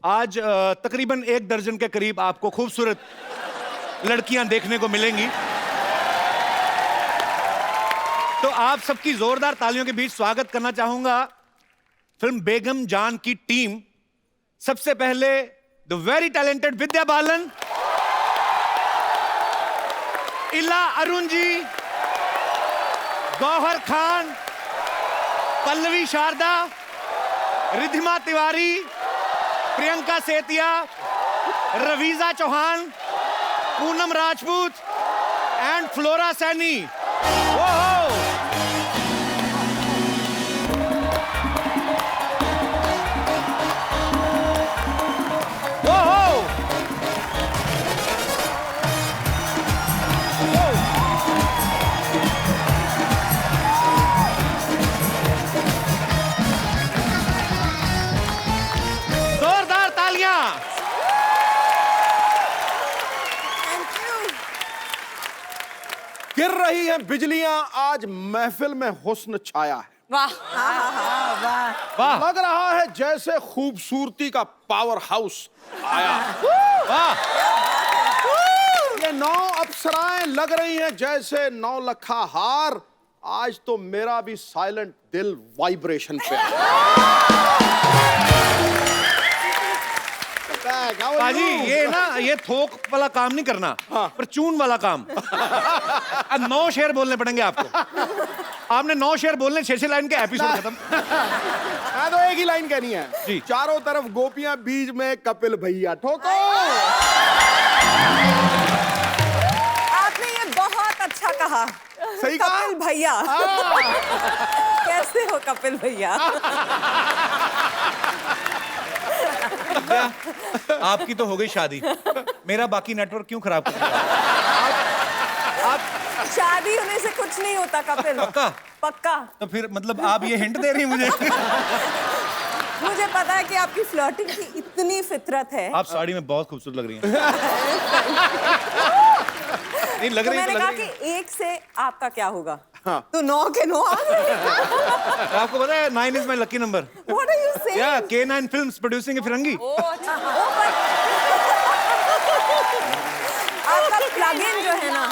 आज तकरीबन 1 दर्जन के करीब आपको खूबसूरत लड़कियां देखने को मिलेंगी। तो आप सबकी जोरदार तालियों के बीच स्वागत करना चाहूंगा फिल्म बेगम जान की टीम। सबसे पहले the very talented Vidya Balan, इला अरुण जी, गौहर खान, पल्लवी शारदा, रिधिमा तिवारी, प्रियंका सेतिया, रवीजा चौहान, पूनम राजपूत एंड फ्लोरा सैनी। जोरदार तालियां। गिर रही हैं बिजलियां, आज महफिल में हुस्न छाया है। वाह वाह लग रहा है जैसे खूबसूरती का पावर हाउस आया। वाह। ये 9 अप्सराएं लग रही हैं जैसे 9 लखा हार। आज तो मेरा भी साइलेंट दिल वाइब्रेशन पे बाजी, ये ना ये थोक वाला काम नहीं करना, पर चून वाला काम। अब 9 शेर बोलने पड़ेंगे आपको। आपने 9 शेर बोलने, 6 लाइन के एपिसोड खत्म। मैं तो एक ही लाइन कहनी है जी। चारों तरफ गोपियां, बीच में कपिल भैया। ठोको। आपने ये बहुत अच्छा कहा। सही कहा? कपिल भैया। कैसे हो कपिल भैया? आपकी तो हो गई शादी, मेरा बाकी नेटवर्क क्यों खराब कर रहा है? शादी होने से कुछ नहीं होता कपिल। पक्का? पक्का। तो फिर मतलब आप ये हिंट दे रही हैं मुझे? मुझे पता है कि आपकी फ्लर्टिंग की इतनी फितरत है। आप साड़ी में बहुत खूबसूरत लग रही हैं। नहीं लग तो रही मैंने तो कहा लग रही कि 1 से आपका क्या होगा? हाँ। तो 9 के 9 आ गए। आपको पता है 9 is my lucky number. What are you saying? या K9 फिल्म्स प्रोड्यूसिंग ए फिरंगी। आपका प्लग इन जो है ना,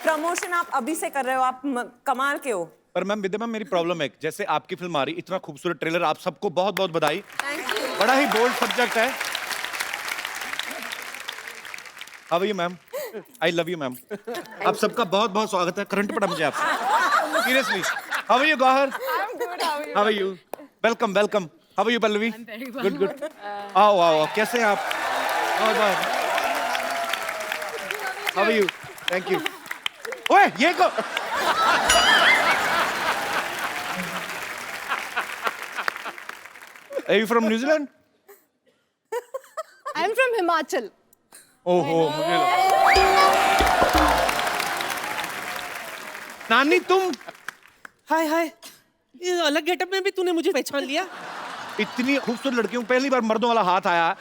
प्रमोशन आप अभी से कर रहे हो, आप कमाल के हो। पर मैम विद्या मैम, मेरी प्रॉब्लम है, जैसे आपकी फिल्म आ रही, इतना खूबसूरत ट्रेलर, आप सबको बहुत बहुत बधाई। बड़ा ही बोल्ड सब्जेक्ट है। How are you ma'am? I love you ma'am. आप सबका बहुत बहुत स्वागत है। करंट पड़ा मुझे आपसे, seriously. How are you Gauhar? How are you? Welcome welcome. How are you Pallavi? Good good. आओ आओ, कैसे हैं आप? बहुत बहुत। How are you? Thank you. ओए ये को Are you from New Zealand? I'm from Himachal. ओहो, मुझे नानी तुम हाय हाय, ये अलग गेटअप में भी तूने मुझे पहचान लिया? इतनी खूबसूरत लड़कियों पहली बार मर्दों वाला हाथ आया।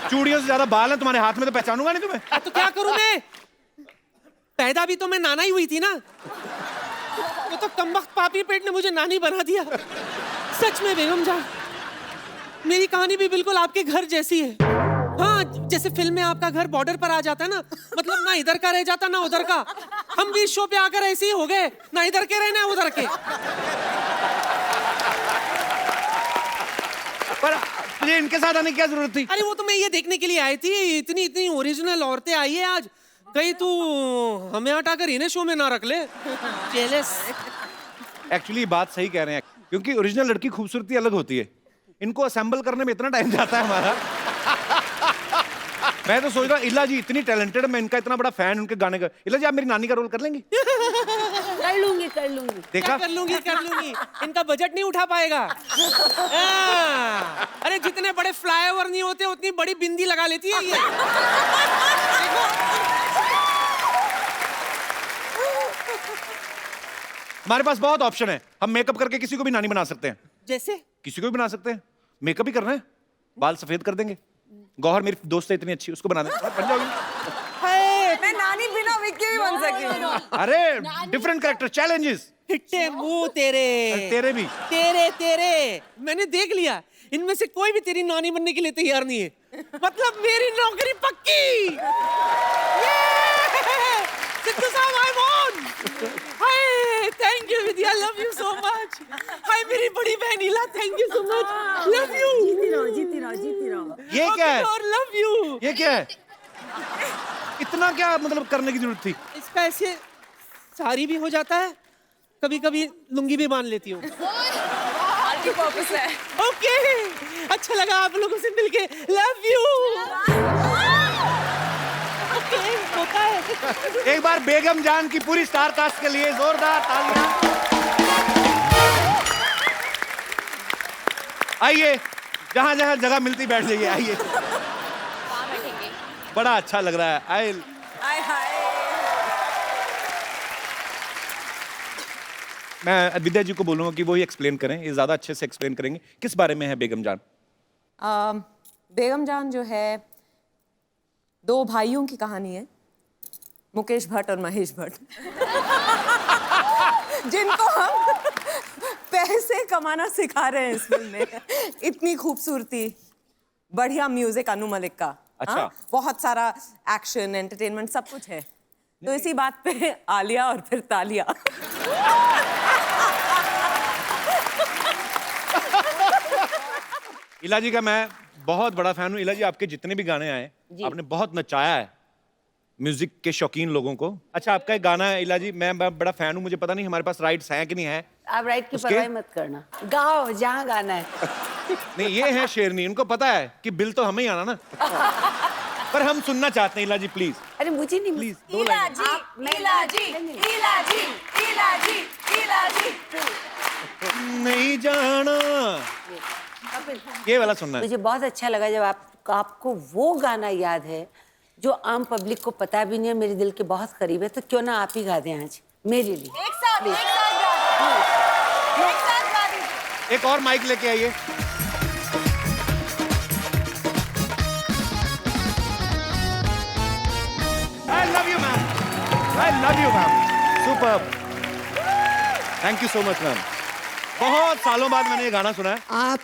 चूड़ियों से ज्यादा बाल हैं तुम्हारे हाथ में, तो पहचानूंगा नहीं तुम्हें। तो क्या करूं मैं? पैदा भी तो मैं नाना ही हुई थी ना। वो तो कमबख्त पापी पेट ने मुझे नानी बना दिया। सच में बेगम जान, मेरी कहानी भी बिल्कुल आपके घर जैसी है। हाँ, जैसे फिल्म में आपका घर बॉर्डर पर आ जाता है ना, मतलब ना इधर का रह जाता ना उधर का। हम भी इस शो पे आकर ऐसे ही हो गए, ना इधर के रहे ना उधर के। पर मुझे इनके साथ आने की क्या जरूरत थी? अरे वो तो मैं ये देखने के लिए आई थी, इतनी इतनी ओरिजिनल औरतें आई है आज। कहीं तू हमें हटाकर इन्हें शो में ना रख ले। जेलस। एक्चुअली बात सही कह रहे हैं, क्योंकि ओरिजिनल लड़की खूबसूरती अलग होती है। इनको असेंबल करने में इतना टाइम जाता है हमारा। मैं तो सोच रहा हूँ इला जी इतनी टैलेंटेड, मैं इनका इतना बड़ा फैन उनके गाने का। इला जी आप मेरी नानी का रोल कर लेंगी? कर लूंगी देखा? कर लूंगी इनका बजट नहीं उठा पाएगा। अरे जितने बड़े फ्लाईओवर नहीं होते उतनी बड़ी बिंदी लगा लेती है ये। हमारे पास बहुत ऑप्शन है, हम मेकअप करके किसी को भी नानी बना सकते हैं। जैसे किसी को भी बना सकते हैं, मेकअप ही करना है, बाल सफेद कर देंगे। गौहर मेरी दोस्त है इतनी अच्छी, उसको बना देंगे, बन जाओगी। मैं नानी बिना विग के भी बन सकी हूँ। अरे डिफरेंट कैरेक्टर, चैलेंजेस। हिट्टे मुंह तेरे तेरे भी। तेरे मैंने देख लिया इनमें से कोई भी तेरी नानी बनने के लिए तैयार नहीं है। मतलब मेरी नौकरी पक्की। सिद्धू साहब, I won. Hi, thank you Vidya, love you so much. Hi मेरी बड़ी बहन Ila, thank you so much, love you. जीती रहो। ये क्या है? और लव यू। ये क्या है? इतना क्या मतलब करने की जरूरत थी? इसका ऐसे साड़ी भी हो जाता है, कभी कभी लुंगी भी बांध लेती हूँ। मल्टीपर्पस है। ओके, अच्छा लगा आप लोगों से मिलके, लव यू। ओके, होता है। एक बार बेगम जान की पूरी स्टार कास्ट के लिए जोरदार तालियां। आइए, जहां जहां जगह मिलती बैठ जाइए, आइए। बड़ा अच्छा लग रहा है। हाय हाय। मैं विद्या जी को बोलूंगा कि वो ही एक्सप्लेन करें, ये ज्यादा अच्छे से एक्सप्लेन करेंगे। किस बारे में है बेगम जान? बेगम जान जो है, दो भाइयों की कहानी है, मुकेश भट्ट और महेश भट्ट, जिनको हम पैसे कमाना सिखा रहे हैं इस फिल्म में। इतनी खूबसूरती, बढ़िया म्यूजिक अनु मलिक का। अच्छा। हाँ? बहुत सारा एक्शन, एंटरटेनमेंट, सब कुछ है। तो इसी बात पे आलिया और फिर तालिया। इला जी का मैं बहुत बड़ा फैन हूँ। इला जी, आपके जितने भी गाने आए आपने बहुत नचाया है म्यूजिक के शौकीन लोगों को। अच्छा, आपका एक गाना है इला जी, मैं बड़ा फैन हूँ, मुझे पता नहीं हमारे पास राइट्स हैं कि नहीं है। आप राइट की उसके? परवाह मत करना, गाओ जहाँ गाना है। नहीं, ये है शेरनी, उनको पता है कि बिल तो हमें ही आना ना। पर हम सुनना चाहते हैं इला जी, प्लीज अरे मुझे नहीं, प्लीज 2 लाइन। नहीं जाना, ये वाला सुनना है। मुझे बहुत अच्छा लगा जब आपको वो गाना याद है जो आम पब्लिक को पता भी नहीं है, मेरे दिल के बहुत करीब है। तो क्यों ना आप ही गा दें आज मेरे लिए। एक और माइक लेके आइए। I love you, ma'am. I love you, ma'am. Superb. Thank you so much, ma'am. बहुत सालों बाद मैंने ये गाना सुना है। आप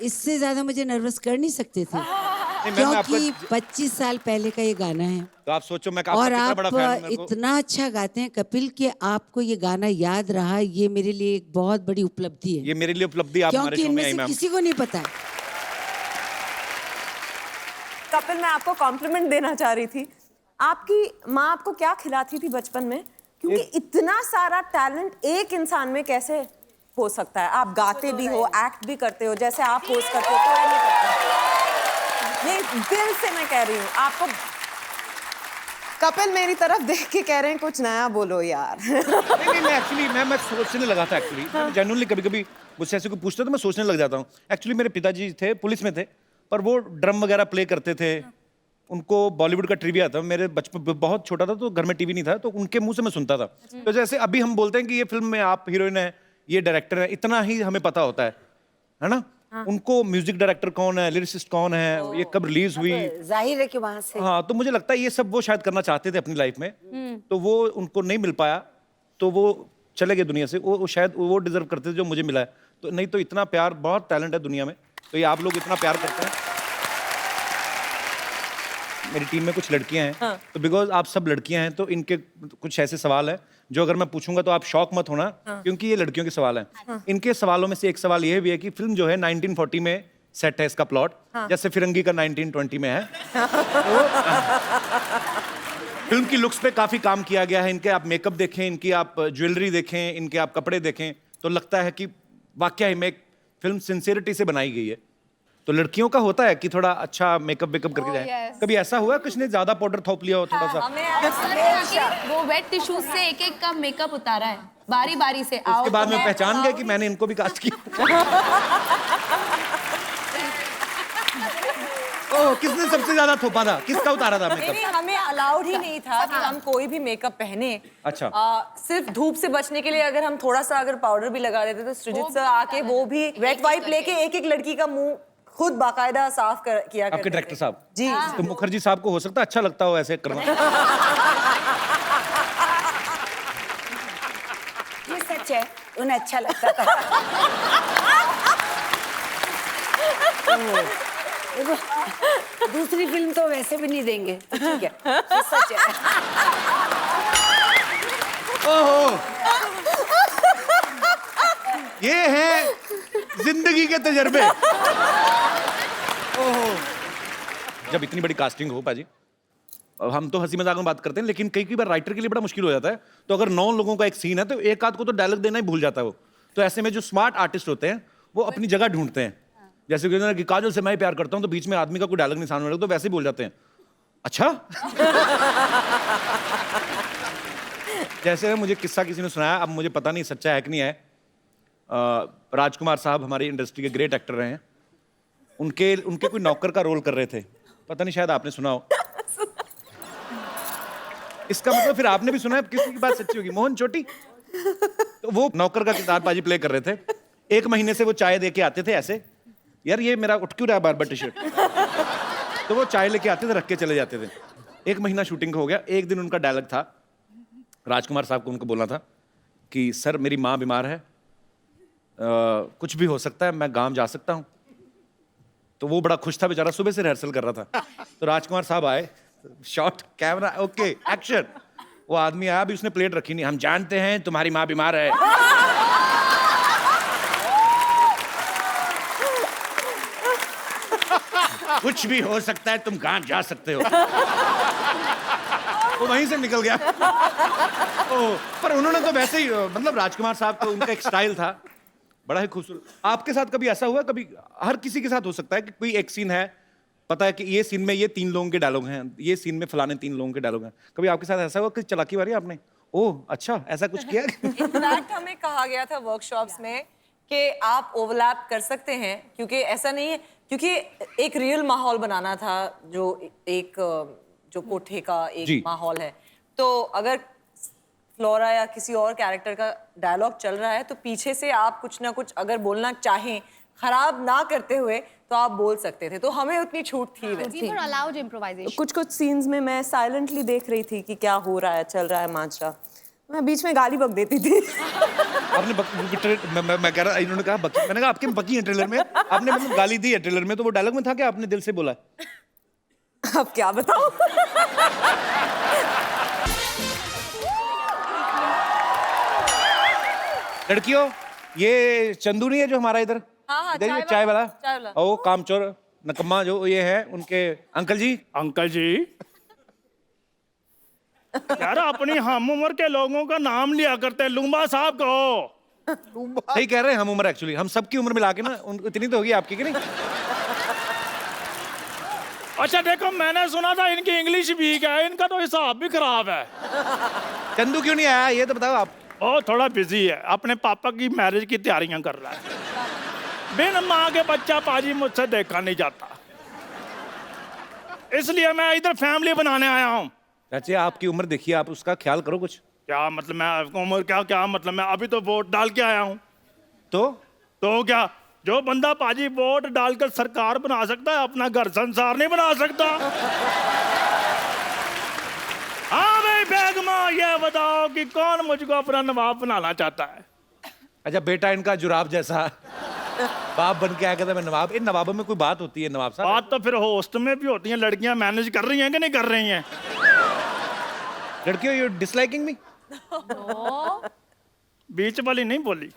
इससे ज्यादा मुझे नर्वस कर नहीं सकते थे, नहीं, मैम, मैं क्योंकि आपको 25 साल पहले का ये गाना है। तो आप सोचो मैं आपका और कितना आप बड़ा फैन हूं। मेरे को इतना अच्छा गाते हैं कपिल कि आपको ये गाना याद रहा, ये मेरे लिए एक बहुत बड़ी उपलब्धि है। ये मेरे लिए उपलब्धि आप हमारे क्योंकि शो में इनमें आई से मैम। किसी को नहीं पता है। कपिल, मैं आपको कॉम्प्लीमेंट देना चाह रही थी। आपकी माँ आपको क्या खिलाती थी बचपन में? क्योंकि इतना सारा टैलेंट एक इंसान में कैसे हो सकता है? आप गाते भी हो, एक्ट भी करते हो, जैसे आप होस्ट करते हो, कोई नहीं करता। नहीं, दिल से मैं कह रही हूँ आपको। कपिल मेरी तरफ देख के कह रहे हैं कुछ नया बोलो यार। नहीं, मैं एक्चुअली मैं सोचने लगा था एक्चुअली। जेन्युइनली कभी-कभी मुझसे ऐसे कोई पूछता तो मैं सोचने लग जाता हूँ। एक्चुअली मेरे पिताजी थे, पुलिस में थे, पर वो ड्रम वगैरह प्ले करते थे। उनको बॉलीवुड का ट्रिविया था। मेरे बचपन बहुत छोटा था तो घर में टीवी नहीं था, तो उनके मुंह से मैं सुनता था। तो जैसे अभी हम बोलते हैं कि ये फिल्म में आप हीरोइन है, ये डायरेक्टर है, इतना ही हमें पता होता है ना। उनको म्यूजिक डायरेक्टर कौन है, लिरिसिस्ट कौन है, ये कब रिलीज हुई, जाहिर है कि वहां से। हाँ, तो मुझे लगता है ये सब वो शायद करना चाहते थे अपनी लाइफ में, तो वो उनको नहीं मिल पाया, तो वो चले गए दुनिया से। वो शायद वो डिजर्व करते थे जो मुझे मिला है। तो नहीं तो इतना प्यार, बहुत टैलेंट है दुनिया में, तो ये आप लोग इतना प्यार करते हैं। मेरी टीम में कुछ लड़कियां हैं, तो बिकॉज आप सब लड़कियां हैं तो इनके कुछ ऐसे सवाल हैं जो अगर मैं पूछूंगा तो आप शॉक मत होना, क्योंकि ये लड़कियों के सवाल हैं। इनके सवालों में से एक सवाल ये भी है कि फिल्म जो है 1940 में सेट है इसका प्लॉट, जैसे फिरंगी का 1920 में है। तो फिल्म की लुक्स पे काफी काम किया गया है। इनके आप मेकअप देखें, इनकी आप ज्वेलरी देखें, इनके आप कपड़े देखें, तो लगता है कि वाकई में एक फिल्म सिंसियरिटी से बनाई गई है। तो लड़कियों का होता है कि थोड़ा अच्छा मेकअप वेकअप करके जाए। कभी ऐसा हुआ किसी ने ज्यादा पाउडर थोप लिया हो थोड़ा सा? वो वेट टिश्यूज से एक एक का मेकअप उतारा है बारी बारी से। उसके बाद में पहचान गया कि मैंने इनको भी कास्ट किया। ओह, किसने सबसे ज्यादा थोपा था, किसका उतारा था मेकअप? नहीं, हमें अलाउड ही नहीं था कि हम कोई भी मेकअप पहने। अच्छा। सिर्फ धूप से बचने के लिए अगर हम थोड़ा सा अगर पाउडर भी लगा देते तो सृजित सर आके वो भी वेट वाइप लेके एक एक लड़की का मुंह खुद बाकायदा साफ किया करते आपके डायरेक्टर साहब जी। तो मुखर्जी साहब को हो सकता है अच्छा लगता हो ऐसे करना। ये सच है, उन्हें अच्छा लगता था। देखो, दूसरी फिल्म तो वैसे भी नहीं देंगे, तो ठीक है, ये सच है। ओहो, ये है जिंदगी के तजर्बे। ओहो, जब इतनी बड़ी कास्टिंग हो पाजी, अब हम तो हंसी मजाक में बात करते हैं, लेकिन कई बार राइटर के लिए बड़ा मुश्किल हो जाता है। तो अगर 9 लोगों का एक सीन है तो एक आध को तो डायलॉग देना ही भूल जाता है वो। तो ऐसे में जो स्मार्ट आर्टिस्ट होते हैं वो अपनी जगह ढूंढते हैं। जैसे कि काजल से मैं प्यार करता हूं, तो बीच में आदमी का कोई डायलॉग नहीं सामने लगा तो वैसे ही बोल जाते हैं, अच्छा। जैसे मुझे किस्सा किसी ने सुनाया, अब मुझे पता नहीं सच्चा है कि नहीं है। राजकुमार साहब हमारी इंडस्ट्री के ग्रेट एक्टर रहे हैं। उनके कोई नौकर का रोल कर रहे थे, पता नहीं शायद आपने सुना हो। इसका मतलब फिर आपने भी सुना है, किसी की बात सच्ची होगी। मोहन चोटी, तो वो नौकर का किरदार बाजी प्ले कर रहे थे। 1 महीने से वो चाय दे के आते थे ऐसे, यार ये मेरा उठ क्यों रहा है बार-बार टी-शर्ट। तो वो चाय लेके आते थे, रख के चले जाते थे। 1 महीना शूटिंग हो गया। एक दिन उनका डायलॉग था, राजकुमार साहब को उनको बोलना था कि सर मेरी माँ बीमार है, कुछ भी हो सकता है, मैं गांव जा सकता हूँ। तो वो बड़ा खुश था बेचारा, सुबह से रिहर्सल कर रहा था। तो राजकुमार साहब आए, शॉट, कैमरा, ओके, एक्शन। वो आदमी आया, अभी उसने प्लेट रखी नहीं। हम जानते हैं तुम्हारी माँ बीमार है। कुछ भी हो सकता है, तुम गांव जा सकते हो। वो वहीं से निकल गया। पर उन्होंने तो वैसे ही, मतलब राजकुमार साहब को उनका एक स्टाइल था बड़ा ही खूबसूरत। आपके साथ कभी ऐसा हुआ? कभी हर किसी के साथ हो सकता है कि कोई एक सीन है, पता है कि ये सीन में ये 3 लोगों के डायलॉग हैं, ये सीन में फलाने 3 लोगों के डायलॉग हैं। कभी आपके साथ ऐसा हुआ कि चलाकी मारी आपने? ओह अच्छा, ऐसा कुछ किया? इनफैक्ट हमें कहा गया था वर्कशॉप्स में कि आप ओवरलैप कर सकते हैं, क्योंकि ऐसा नहीं है, क्योंकि एक रियल माहौल बनाना था, जो कोठे का एक माहौल है। तो अगर फ्लोरा या किसी और कैरेक्टर का डायलॉग चल रहा है तो पीछे से आप कुछ ना कुछ अगर बोलना चाहें, खराब ना करते हुए, तो आप बोल सकते थे। तो हमें उतनी छूट थी वैसे। We were allowed improvisation. कुछ सीन्स में मैं साइलेंटली देख रही थी कि क्या हो रहा है, चल रहा है माजरा। मैं बीच में गाली बक देती थी। आपने मैं कह रहा, इन्होंने कहा बकी, मैंने कहा आपके बकी है ट्रेलर में, आपने मतलब गाली दी है ट्रेलर में, तो वो डायलॉग में था कि आपने दिल से बोला? अब क्या बताऊं? लड़कियों, ये चंदू नहीं है जो हमारा इधर, हाँ, इधर ये चाय वाला, चाय वाला। ओ कामचोर नकम्मा जो ये है, उनके अंकल जी। अंकल जी, यार अपनी हम उम्र के लोगों का नाम लिया करते हैं, लूंबा साहब कहो। सही कह रहे हैं, हम उम्र एक्चुअली, हम सबकी उम्र मिला के ना इतनी तो होगी आपकी कि नहीं? अच्छा देखो, मैंने सुना था इनकी इंग्लिश वीक है, इनका तो हिसाब भी खराब है। चंदू क्यों नहीं आया ये तो बताओ आप। ओ थोड़ा बिजी है, अपने पापा की मैरिज की तैयारियां कर रहा है। बिन माँ के बच्चा पाजी मुझसे देखा नहीं जाता, इसलिए मैं इधर फैमिली बनाने आया हूँ। चाची आपकी उम्र देखिए, आप उसका ख्याल करो कुछ। क्या मतलब मैं उम्र क्या मतलब, मैं अभी तो वोट डाल के आया हूँ। तो क्या, जो बंदा पाजी वोट डालकर सरकार बना सकता है, अपना घर संसार नहीं बना सकता। हाँ भाई बेगमा, ये बताओ कि कौन मुझको अपना नवाब बनाना चाहता है? अच्छा बेटा इनका जुराब जैसा बाप बन के आया, कहता मैं नवाब। इन नवाबों में कोई बात होती है नवाब साहब? बात तो फिर होस्ट में भी होती है। लड़कियां मैनेज कर रही हैं कि नहीं कर रही हैं? लड़कियों, यू डिसलाइकिंग मी? बीच वाली नहीं बोली।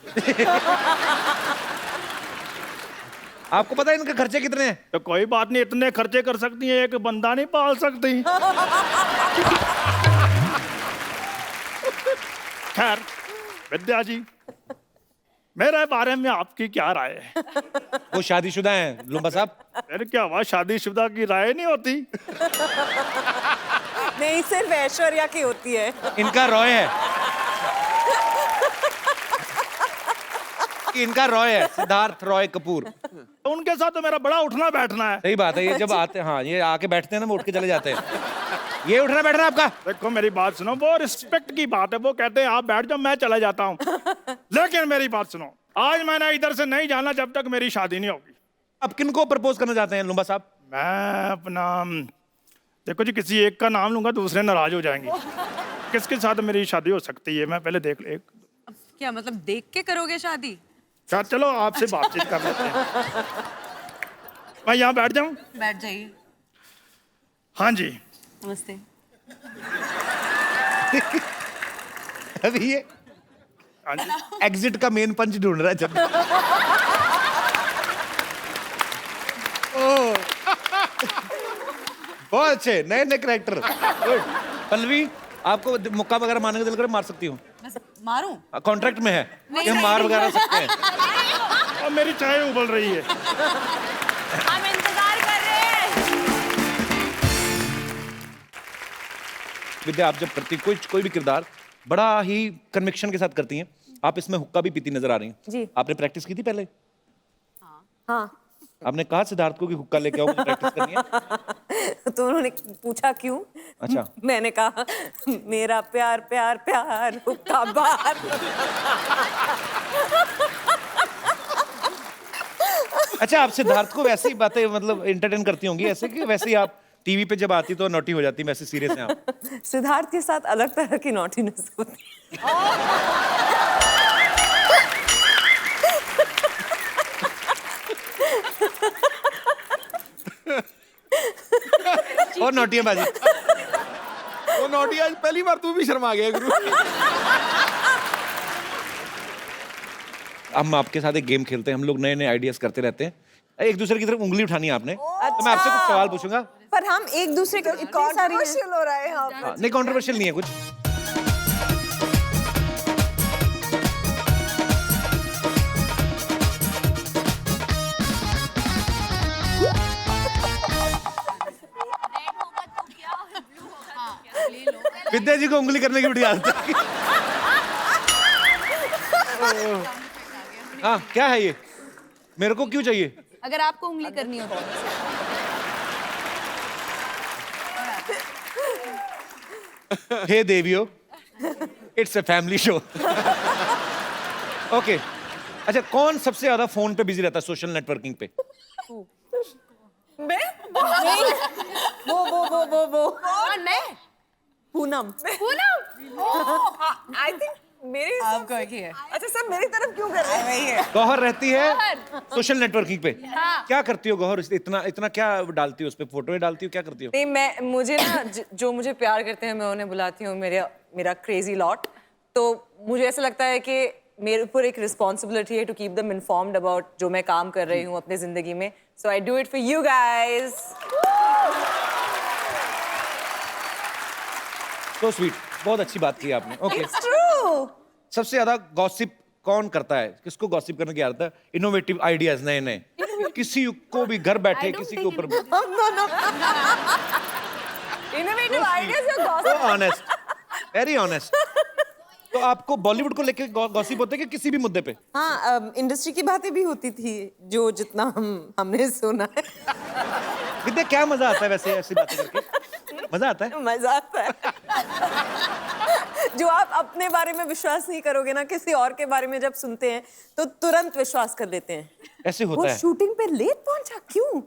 आपको पता है इनके खर्चे कितने हैं? तो कोई बात नहीं, इतने खर्चे कर सकती हैं, एक बंदा नहीं पाल सकती। खैर विद्या जी, मेरे बारे में आपकी क्या राय है? वो शादीशुदा हैं लुम्बा साहब। फिर क्या हुआ, शादीशुदा की राय नहीं होती? नहीं, सिर्फ ऐश्वर्या की होती है। इनका रॉय है, इनका रॉय है, सिद्धार्थ रॉय कपूर। तो उनके साथ तो मेरा बड़ा उठना बैठना है। सही बात है, ये जब आते हैं, हाँ ये आके बैठते हैं ना, वो उठ के चले जाते हैं। ये उठना बैठना आपका। देखो मेरी बात सुनो, वो रिस्पेक्ट की बात है, वो कहते हैं आप बैठ जाओ मैं चला जाता हूँ। लेकिन मेरी बात सुनो, आज मैंने इधर से नहीं जाना जब तक मेरी शादी नहीं होगी। अब किनको प्रपोज करना चाहते हैं लुम्बा साहब? मैं अपना, देखो जी, किसी एक का नाम लूंगा दूसरे नाराज हो जाएंगे। किसके साथ मेरी शादी हो सकती है, मैं पहले देख ले। क्या मतलब देख के करोगे शादी? चलो आपसे बातचीत कर लेते हैं। मैं यहाँ बैठ जाऊँ? बैठ जाइए। हाँ जी। नमस्ते। अभी ये हाँ जी। एग्जिट का मेन पंच ढूंढ रहा है जब बहुत अच्छे नए नए कैरेक्टर। पल्लवी, आपको मुक्का वगैरह मारने का दिल करे मार सकती हूँ, मैं मारूं? कॉन्ट्रैक्ट में है कि हम मार वगैरह सकते हैं। और मेरी चाय उबल रही है। हम इंतजार कर रहे हैं। विद्या, आप जब करती कोई भी किरदार बड़ा ही कन्विक्शन के साथ करती हैं। आप इसमें हुक्का भी पीती नजर आ रही हैं। जी। आपने प्रैक्टिस की थी पहले? हाँ। आपने कहा सिद्धार्थ को कि हुक्का लेके आओ, मुझे प्रैक्टिस करनी है? तो उन्होंने पूछा क्यों? अच्छा। मैंने कहा मेरा प्यार प्यार प्यार हुक्का बार। अच्छा, आप सिद्धार्थ को वैसे ही बातें मतलब एंटरटेन करती होंगी ऐसे कि वैसे ही आप टीवी पे जब आती तो नॉटी हो जाती, वैसे सीरियस हैं आप? सिद्धार्थ के साथ अलग तरह की नॉटीनेस होती है। और नॉटी है बाजी। वो नोटी आज पहली बार तू भी शर्मा गया गुरु। हम आपके साथ एक गेम खेलते हैं, हम लोग नए नए आइडियाज करते रहते हैं। एक दूसरे की तरफ उंगली उठानी है आपने, तो मैं आपसे कुछ सवाल पूछूंगा। पर हम एक दूसरे को कंट्रोवर्शियल हो रहा है यहाँ पे। नहीं, कंट्रोवर्शियल नहीं है कुछ। विद्या जी को उंगली करने की बड़ी आदत है। हाँ, क्या है ये? मेरे को क्यों चाहिए? अगर आपको उंगली करनी हो तो। हे देवियो, it's a family show. Okay, अच्छा, कौन सबसे ज्यादा फोन पे बिजी रहता है सोशल नेटवर्किंग पे? मैं? वो। कौन? मैं? पूनम। आई थिंक मेरे आपको एक ही है। अच्छा, सब मेरी तरफ क्यों कर रहे हैं? गौहर रहती है सोशल नेटवर्किंग पे। हाँ। क्या करती हो गौहर? इतना क्या डालती हो उस पे? फोटो डालती हो, क्या करती हो? नहीं, मुझे ना जो मुझे प्यार करते हैं मैं उन्हें बुलाती हूँ मेरा क्रेजी लॉट। तो मुझे ऐसा लगता है कि मेरे ऊपर एक रिस्पॉन्सिबिलिटी है to keep them informed about जो मैं काम कर रही हूँ अपने जिंदगी में। So I do it for you guys. तो स्वीट, बहुत अच्छी बात की आपने। Okay, it's true. सबसे ज्यादा गॉसिप कौन करता है? किसको गॉसिप करने की आदत है? इनोवेटिव आइडियाज नए नए, किसी को भी घर बैठे किसी के ऊपर। हम दोनों इनोवेटिव आइडियाज या गॉसिप? Honest, very honest. तो आपको बॉलीवुड को लेके गॉसिप होते हैं कि किसी भी मुद्दे पे? हाँ, इंडस्ट्री की बातें भी होती थी जो जितना हमने सुना है। विद्या, क्या मजा आता है वैसे ऐसी बातें करके? मजा आता है? मजा आता है। जो आप अपने बारे में विश्वास नहीं करोगे ना, किसी और के बारे में जब सुनते हैं तो तुरंत विश्वास कर लेते हैं। ऐसे वो होता है, शूटिंग पे लेट पहुंचा क्यों?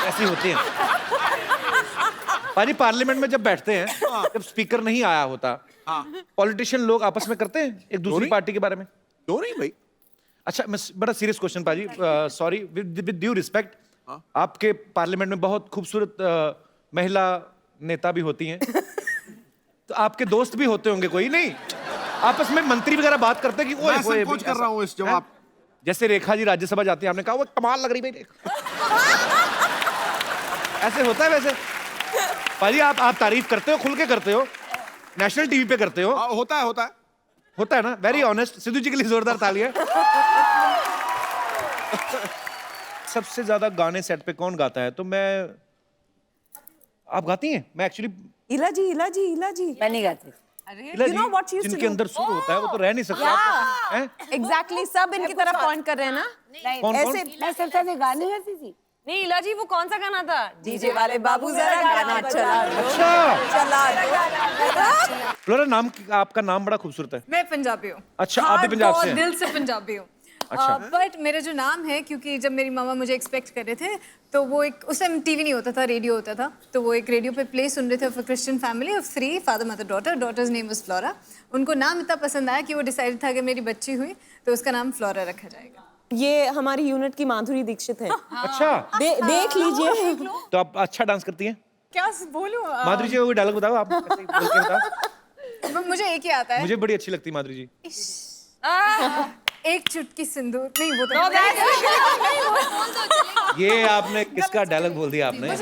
ऐसी होती है। पाजी, पार्लियामेंट में जब बैठते हैं, जब स्पीकर नहीं आया होता, पॉलिटिशियन लोग आपस में करते हैं एक दूसरी पार्टी के बारे में? क्यों नहीं भाई? अच्छा, मैं बड़ा सीरियस क्वेश्चन पाजी, सॉरी, विद ड्यू रिस्पेक्ट, आपके पार्लियामेंट में बहुत खूबसूरत महिला नेता भी होती हैं, तो आपके दोस्त भी होते होंगे कोई? नहीं, आपस में मंत्री वगैरह बात करते हैं कि मैं संकोच कर रहा हूँ इस जवाब। जैसे रेखा जी राज्यसभा जाती है, आपने कहा वो कमाल लग रही भाई रेखा। ऐसे होता है वैसे? पाजी, आप तारीफ करते हो, खुल के करते हो, नेशनल टीवी पे करते हो। होता है होता है ना? Very honest. सिद्धू जी के लिए जोरदार तालियां। सबसे ज्यादा गाने सेट पे कौन गाता है? तो मैं, आप गाती हैं? मैं एक्चुअली इला जी मैं नहीं गाती। You know what she used to जिनके do? अंदर सुर होता है वो तो रह नहीं सकता। हैं? एग्जैक्टली, सब इनकी तरफ पॉइंट कर रहे हैं ना। कौन ऐसे मैं सबसे ज्यादा गाने गाती थी। नहीं, इला जी वो कौन सा गाना था? डीजे वाले बाबू जरा गाना चला दो। अच्छा, चला दो। फ्लोरा, आपका नाम बड़ा खूबसूरत है। मैं पंजाबी हूँ। अच्छा, आप भी पंजाब से हैं? दिल से पंजाबी हूँ। अच्छा। बट मेरा जो नाम है, क्योंकि जब मेरी मामा मुझे एक्सपेक्ट कर रहे थे तो वो एक, उस टाइम टीवी नहीं होता था, रेडियो होता था, तो वो एक रेडियो पे प्ले सुन रहे थे for Christian family of 3, father mother daughter. Daughter's name was Flora. उनको नाम इतना पसंद आया कि वो डिसाइड था कि मेरी बच्ची हुई तो उसका नाम फ्लोरा रखा जाएगा। ये हमारी यूनिट की माधुरी दीक्षित है। अच्छा, देख लीजिए। तो आप अच्छा डांस करती हैं? क्या बोलूं? माधुरी जी कोई डायलॉग बताओ आप, ऐसे ही बोल के बताओ। मुझे एक ही आता है। मुझे बड़ी अच्छी लगती है माधुरी जी। एक चुटकी सिंदूर नहीं, वो तो ये आपने किसका डायलॉग बोल दिया आपने?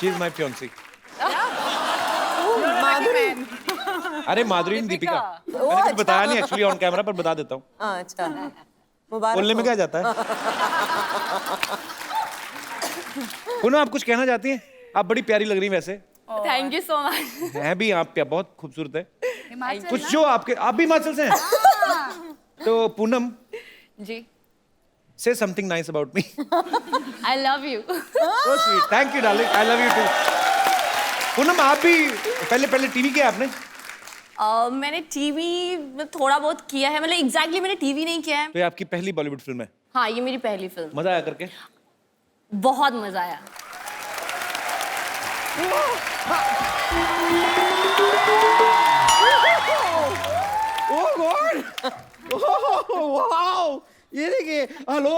She is my fiancee. Madhuri. अरे माधुरी नहीं, दीपिका। मैंने कुछ बताया नहीं एक्चुअली ऑन कैमरा, पर बता देता हूँ। अच्छा, मुबारक बोलने में हो। क्या जाता है? पूनम, आप कुछ कहना चाहती हैं? आप बड़ी प्यारी लग रही हैं वैसे। Thank you so much. हैं भी आप क्या बहुत खूबसूरत है। कुछ जो आपके, आप भी हिमाचल से हैं? तो पूनम जी, say something nice about me. I love you. So sweet. Thank you, darling. I love you too. Poonam, आप भी पहले टीवी किया आपने? मैंने टीवी में थोड़ा बहुत किया है, मतलब एग्जैक्टली मैंने टीवी नहीं किया है। तो ये आपकी पहली बॉलीवुड फिल्म है? हाँ, ये मेरी पहली फिल्म। मजा आया करके? बहुत मजा आया। ओह गॉड, ओह वाओ, ये देखिए, हेलो,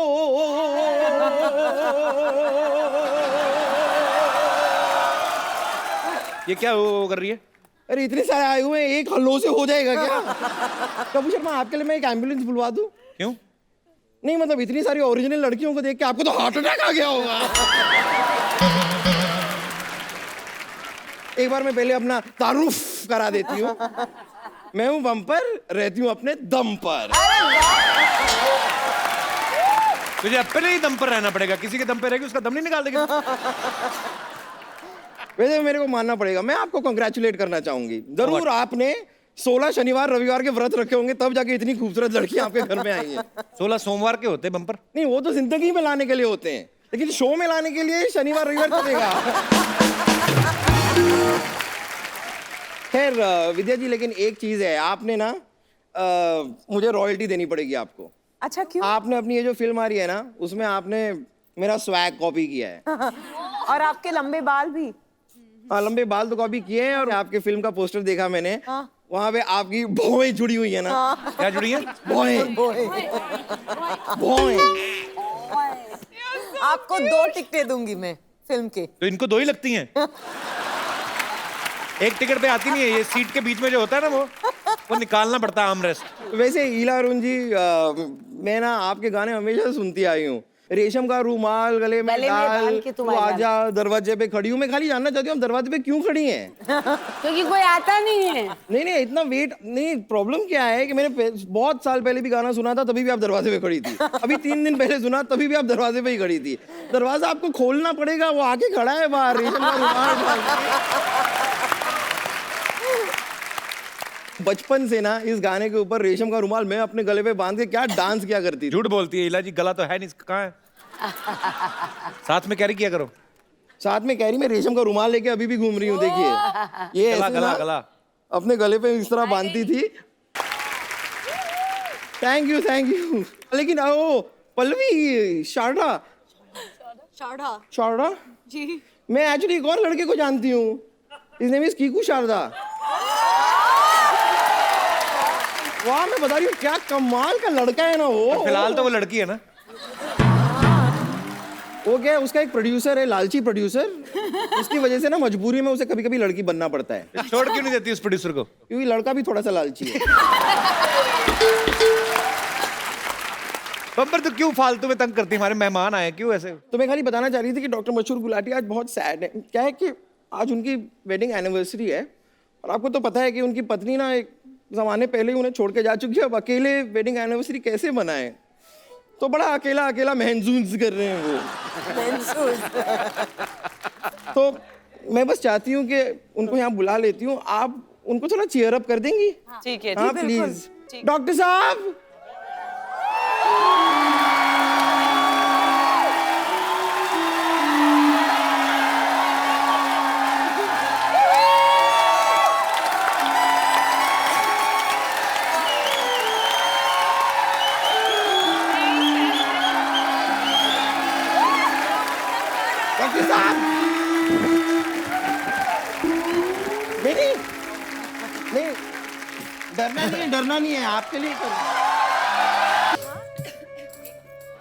ये क्या वो कर रही है? अरे इतने सारे आए हुए हैं, एक हल्लो से हो जाएगा क्या? कपूर शर्मा, आपके लिए मैं एक एम्बुलेंस बुलवा दूं? क्यों? नहीं मतलब इतनी सारी ओरिजिनल लड़कियों को देख के आपको तो हार्ट अटैक आ गया होगा। एक बार मैं पहले अपना तारुफ करा देती हूँ। मैं हूँ बम्पर, रहती हूँ अपने दम पर। तुझे अपने ही दम पर रहना पड़ेगा, किसी के दम पे रहेगी उसका दम नहीं निकाल देगी। वैसे मेरे को मानना पड़ेगा, मैं आपको कंग्रेचुलेट करना चाहूंगी। जरूर आपने 16 शनिवार रविवार के व्रत रखे होंगे, तब जाके इतनी खूबसूरत लड़कियां आपके घर में आई हैं। 16 सोमवार के होते बम्पर? नहीं, वो तो जिंदगी में लाने के लिए होते हैं, लेकिन शो में लाने के लिए शनिवार रविवार चलेगा। खैर विद्या जी, लेकिन एक चीज है, आपने ना मुझे रॉयल्टी देनी पड़ेगी आपको। अच्छा, क्यों? आपने अपनी ये जो फिल्म आ रही है ना, उसमें आपने मेरा स्वैग कॉपी किया है। और आपके लंबे बाल भी। हाँ, लंबे बाल तो कॉपी किए हैं, और आपके फिल्म का पोस्टर देखा मैंने। वहाँ पे आपकी भौएं जुड़ी हुई है ना? क्या जुड़ी है? भौएं, भौएं। आपको 2 टिकटें दूंगी मैं फिल्म के। तो इनको 2 ही लगती हैं? एक टिकट पे आती नहीं है, ये सीट के बीच में जो होता है ना वो निकालना पड़ता है आर्मरेस्ट। वैसे ईला अरुण जी, मैं ना आपके गाने हमेशा सुनती आई हूँ। रेशम का रूमाल गले में डाल के तुम तू आजा, दरवाजे पे खड़ी हूँ। मैं खाली जानना चाहती हूँ आप दरवाजे पे क्यों खड़ी हैं? क्योंकि कोई आता नहीं है। नहीं, इतना वेट नहीं। प्रॉब्लम क्या है कि मैंने बहुत साल पहले भी गाना सुना था, तभी भी आप दरवाजे पे खड़ी थी। अभी 3 दिन पहले सुना, तभी भी आप दरवाजे पे ही खड़ी थी। दरवाजा आपको खोलना पड़ेगा, वो आके खड़ा है बाहर रेशम का रूमाल डाल के। बचपन से ना इस गाने के ऊपर रेशम का रुमाल मैं अपने गले पे बांध के क्या डांस किया करती थी। झूठ बोलती है इला जी, गला तो है नहीं, कहाँ है? साथ में कैरी किया करो। साथ में कैरी में रेशम का रुमाल लेके अभी भी घूम रही हूँ। देखिए ये गला ऐसे गला ना गला अपने गले पे इस तरह बांधती थी। Thank you. लेकिन ओ पल्लवी, शारदा जी, मैं एक्चुअली एक और लड़के को जानती हूँ। इस नेम इज कीकू शारदा। वाह, मैं बता रही हूँ क्या कमाल का लड़का है ना वो। फिलहाल तो वो लड़की है ना। वो क्या है, उसका एक प्रोड्यूसर है, लालची प्रोड्यूसर। उसकी वजह से ना मजबूरी में उसे कभी कभी लड़की बनना पड़ता है। छोड़ क्यों नहीं देती उस प्रोड्यूसर को? क्योंकि लड़का भी थोड़ा सा लालची है। बब्बर तो क्यों फालतू में तंग करती है? हमारे मेहमान आए, क्यों ऐसे? तो मैं खाली बताना चाह रही थी कि डॉक्टर मशहूर गुलाटी आज बहुत सैड है। क्या है कि आज उनकी वेडिंग एनिवर्सरी है, और आपको तो पता है कि उनकी पत्नी ना एक ज़माने पहले ही उन्हें छोड़ के जा चुकी है। अब अकेले वेडिंग एनिवर्सरी कैसे मनाएं? तो बड़ा अकेला महसूस कर रहे हैं वो। तो मैं बस चाहती हूँ कि उनको यहाँ बुला लेती हूँ, आप उनको थोड़ा चीयर अप कर देंगी? ठीक है, हाँ प्लीज। डॉक्टर साहब, डॉक्टर साहब, नहीं डरना नहीं है आपके लिए कर।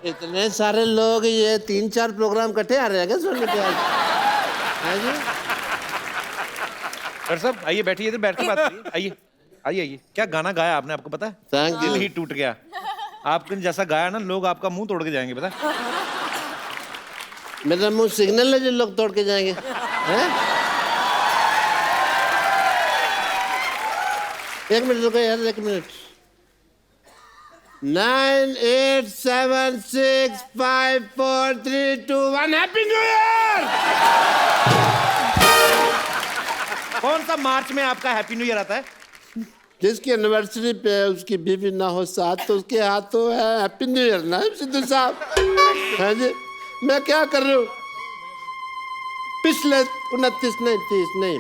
इतने सारे लोग, ये 3-4 प्रोग्राम इकट्ठे आ रहे हैं क्या सुनने के आज? हाँ जी। डॉक्टर साहब आइए, बैठिए, इधर बैठ के बात करिए। आइए आइए आइए। क्या गाना गाया आपने, आपको पता है? थैंक दिल यू। ही टूट गया। आपने जैसा गाया ना, लोग आपका मुंह तोड़ के जाएंगे, पता है? मेरा मुंह सिग्नल है जो लोग तोड़ के जाएंगे, हैं? एक मिनट रुको यार, एक मिनट। 9, 8, 7, 6, 5, 4, 3, 2, 1 happy new year. कौन सा मार्च में आपका हैप्पी न्यू ईयर आता है? जिसकी एनिवर्सरी पे उसकी बीवी ना हो साथ, तो उसके हाथों है हैप्पी न्यू ईयर ना सिद्धू साहब। हाँ जी। मैं क्या कर रहा हूँ? पिछले 29 नहीं 30 नहीं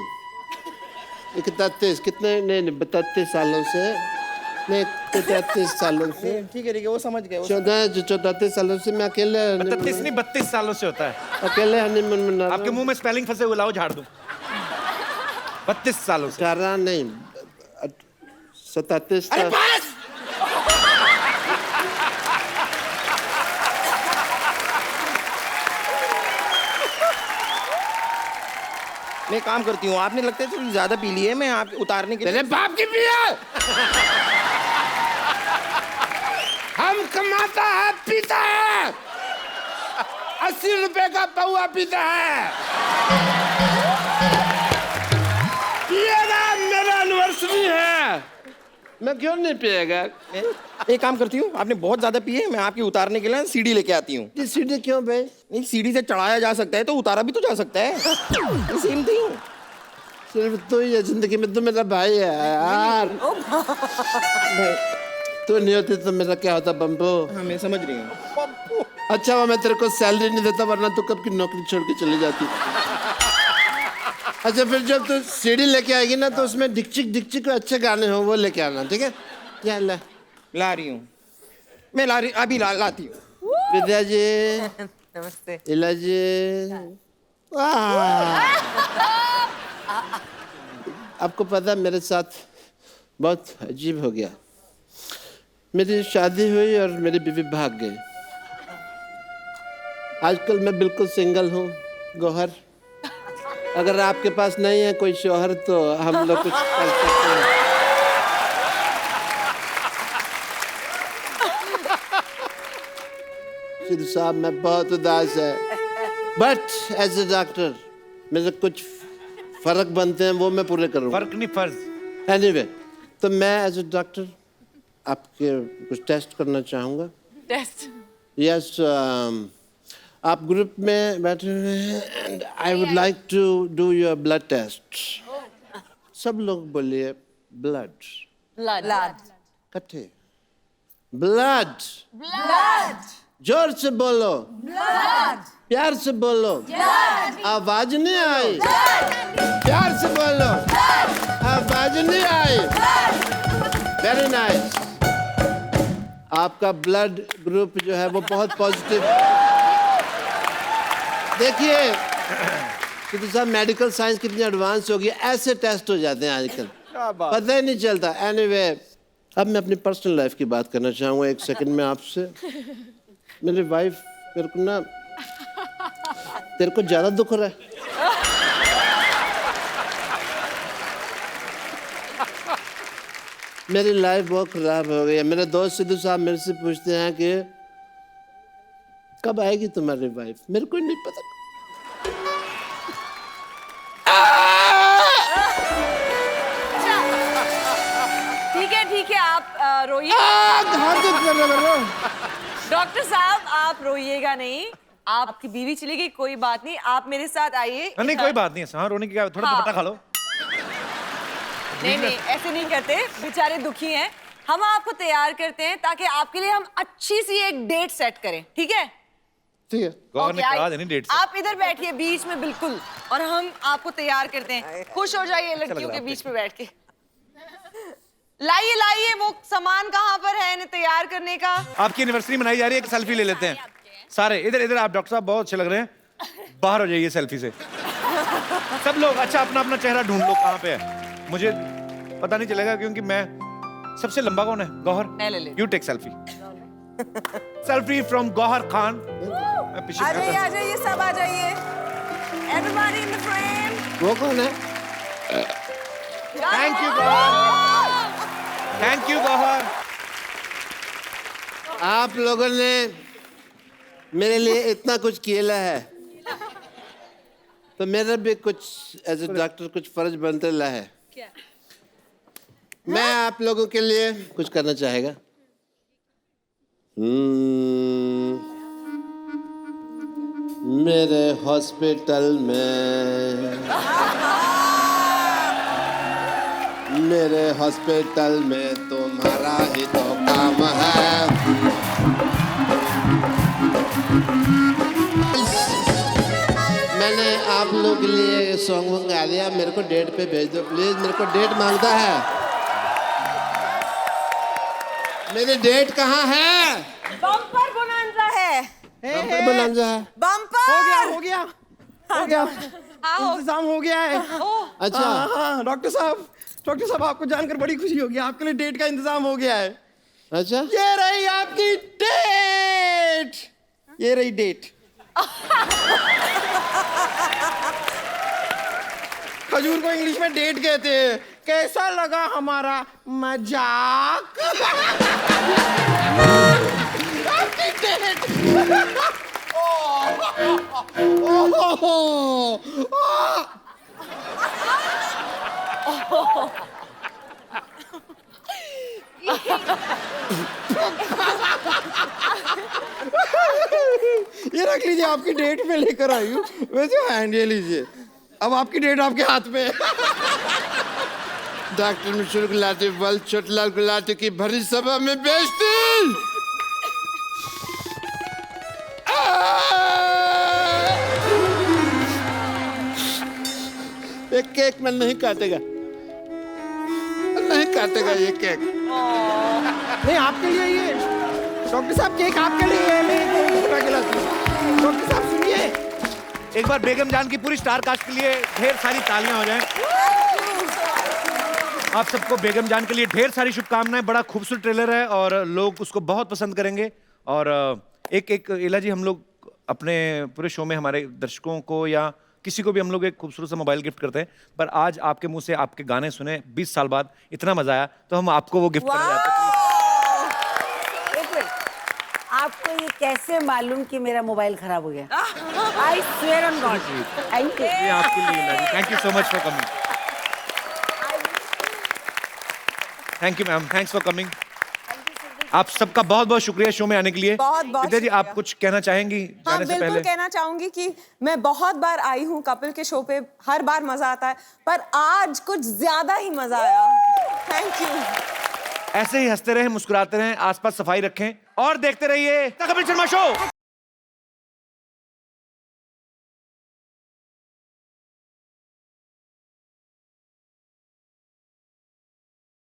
31 कितने नहीं 32 सालों से, नहीं 33 सालों से, ठीक है वो समझ गए। 34 सालों से मैं अकेले 32 नहीं 32 सालों से होता है। अकेले हनीमून मना रहा आपके मुंह में स्पेलिंग फंसे हुए, लाओ झाड़ दूं। 32 सालों से। 18 नहीं 37। मैं काम करती हूँ, आपने लगता है थोड़ी ज्यादा पी ली है, मैं आप उतारने के तेरे बाप की पिया। हम कमाता है पीता है, 80 रुपए का पौआ पीता है। पिएगा, मेरा एनिवर्सरी है, मैं क्यों नहीं पिएगा? एक काम करती हूँ, आपने बहुत ज्यादा पी है, मैं आपकी उतारने के लिए सीढ़ी लेके आती हूँ। ये सीढ़ी क्यों भाई? नहीं, सीढ़ी से चढ़ाया जा सकता है तो उतारा भी तो जा सकता है। Same thing. सिर्फ तू ही है जिंदगी में, तू मेरा भाई है यार। तू नहीं होती तो मेरा क्या होता बम्बो? हाँ मैं समझ रही हूँ। अच्छा वो मैं तेरे को सैलरी नहीं देता, वरना तू कब की नौकरी छोड़ के चली जाती। अच्छा फिर जब तू सीडी लेके आएगी ना, तो उसमें डिक्चिक डिक्चिक को अच्छे गाने हो वो लेके आना, ठीक है? क्या ला रही हूँ मैं, अभी लाती हूँ। विद्या जी, नमस्ते। इला जी, आपको पता मेरे साथ बहुत अजीब हो गया। मेरी शादी हुई और मेरी बीवी भाग गई। आजकल मैं बिल्कुल सिंगल हूँ गौहर। अगर आपके पास नहीं है कोई शौहर तो हम लोग कुछ कर सकते हैं। सिद्धू साहब मैं बहुत उदास है, बट एज ए डॉक्टर मेरे कुछ फर्क बनते हैं, वो मैं पूरे करूँगा। फर्क नहीं, फर्ज। एनीवे, तो मैं एज ए डॉक्टर आपके कुछ टेस्ट करना चाहूँगा। टेस्ट? यस, आप ग्रुप में बैठे हुए हैं and I would like to do your blood test. सब लोग बोलिए ब्लड। ब्लड। इकट्ठे ब्लड। ब्लड। जोर से बोलो, ब्लड। प्यार से बोलो, आवाज नहीं आई। प्यार से बोलो, आवाज नहीं आई। Very nice. आपका ब्लड ग्रुप जो है वो बहुत पॉजिटिव। देखिए सिद्धू साहब, मेडिकल साइंस कितनी एडवांस हो गई, ऐसे टेस्ट हो जाते हैं आजकल, पता ही नहीं चलता। एनीवे, अब मैं अपनी पर्सनल लाइफ की बात करना चाहूँगा एक सेकंड में आपसे। मेरी वाइफ मेरे को ना, तेरे को ज्यादा दुख हो रहा है? मेरी लाइफ बहुत खराब हो गई है। मेरे दोस्त सिद्धू साहब मेरे से पूछते हैं कि कब आएगी तुम्हारी वाइफ? मेरे को नहीं पता। ठीक है, आप रोइए। डॉक्टर साहब आप रोइएगा नहीं, आपकी बीवी चली गई, कोई बात नहीं, आप मेरे साथ आइए। नहीं कोई बात नहीं है, हाँ रोने की क्या, थोड़ा दुपट्टा खा लो। नहीं ऐसे नहीं करते, बेचारे दुखी हैं। हम आपको तैयार करते हैं ताकि आपके लिए हम अच्छी सी एक डेट सेट करें, ठीक है? ठीक है। गौर ने कहा नहीं डेट से। आप इधर बैठिए बीच में बिल्कुल, और हम आपको तैयार करते हैं। खुश हो जाइए लड़कियों के बीच में बैठ के। लाइए वो सामान कहाँ पर है इन्हें तैयार करने का? आपकी एनिवर्सरी मनाई जा रही है, एक सेल्फी ले लेते हैं सारे। इधर आप डॉक्टर साहब बहुत अच्छे लग रहे हैं, बाहर हो जाइए सेल्फी से सब लोग। अच्छा अपना अपना चेहरा ढूंढ लो कहाँ पे है, मुझे पता नहीं चलेगा क्योंकि मैं सबसे लंबा कौन है? गौहर? मैं ले लेती you take selfie. Selfie from Gauhar Khan. मैं पीछे आ जाइए, आ जाइए, सब आ जाइए। Everybody in the frame. वो कौन है? Thank you Gauhar, thank you Gauhar. आप लोगों ने मेरे लिए इतना कुछ किया है, तो मेरा भी कुछ एज ए डॉक्टर कुछ फर्ज बनते रहा है। क्या? मैं आप लोगों के लिए कुछ करना चाहेगा। मेरे हॉस्पिटल में, मेरे हॉस्पिटल में तुम्हारा ही तो काम है। मैंने आप लोगों के लिए सॉन्ग मंगा लिया, मेरे को डेट पे भेज दो प्लीज। मेरे को डेट मांगता है। मेरी डेट कहाँ है? बम्पर बोनांजा है। बम्पर बोनांजा है। बम्पर हो गया, हो गया, हो गया, इंतजाम हो गया है। अच्छा। हाँ, डॉक्टर साहब आपको जानकर बड़ी खुशी होगी, आपके लिए डेट का इंतजाम हो गया है। अच्छा, ये रही आपकी डेट, ये रही डेट। खजूर को इंग्लिश में डेट कहते हैं। कैसा लगा हमारा मजाक? आपकी डेट। ये रख लीजिए, आपकी डेट पे लेकर आई हूँ। वैसे हैंड ये लीजिए, अब आपकी डेट आपके हाथ में है। डॉक्टर मिश्र गुलाटी बल छोटलाल गुलाटी की भरी सभा में बेइज्जती। एक केक में नहीं काटेगा, नहीं काटेगा ये केक। नहीं, आपके लिए ये डॉक्टर साहब केक आपके लिए है। मैं टुकड़ा खिलाती हूँ। डॉक्टर साहब सुनिए, एक बार बेगम जान की पूरी स्टार कास्ट के लिए ढेर सारी तालियां हो जाएं। आप सबको बेगम जान के लिए ढेर सारी शुभकामनाएं। बड़ा खूबसूरत ट्रेलर है और लोग उसको बहुत पसंद करेंगे। और एक इला जी, हम लोग अपने पूरे शो में हमारे दर्शकों को या किसी को भी हम लोग एक खूबसूरत सा मोबाइल गिफ्ट करते हैं, पर आज आपके मुंह से आपके गाने सुने 20 साल बाद, इतना मजा आया, तो हम आपको वो गिफ्ट करने जाते हैं। एक मिनट, आपको ये कैसे मालूम कि मेरा मोबाइल खराब हो गया? I swear on God. Thank you. ये आपके लिए Ila ji. Thank you so much for coming. Thank you ma'am, thanks for coming. आप सबका बहुत बहुत शुक्रिया शो में आने के लिए। बहुत बहुत विद्या जी, शुक्रिया। आप कुछ कहना चाहेंगी हाँ, जाने से बिल्कुल पहले? कहना चाहूंगी कि मैं बहुत बार आई हूँ कपिल के शो पे, हर बार मजा आता है, पर आज कुछ ज्यादा ही मजा आया। Thank you. ऐसे ही हंसते रहें, मुस्कुराते रहें, आसपास सफाई रखें और देखते रहिए द कपिल शर्मा शो।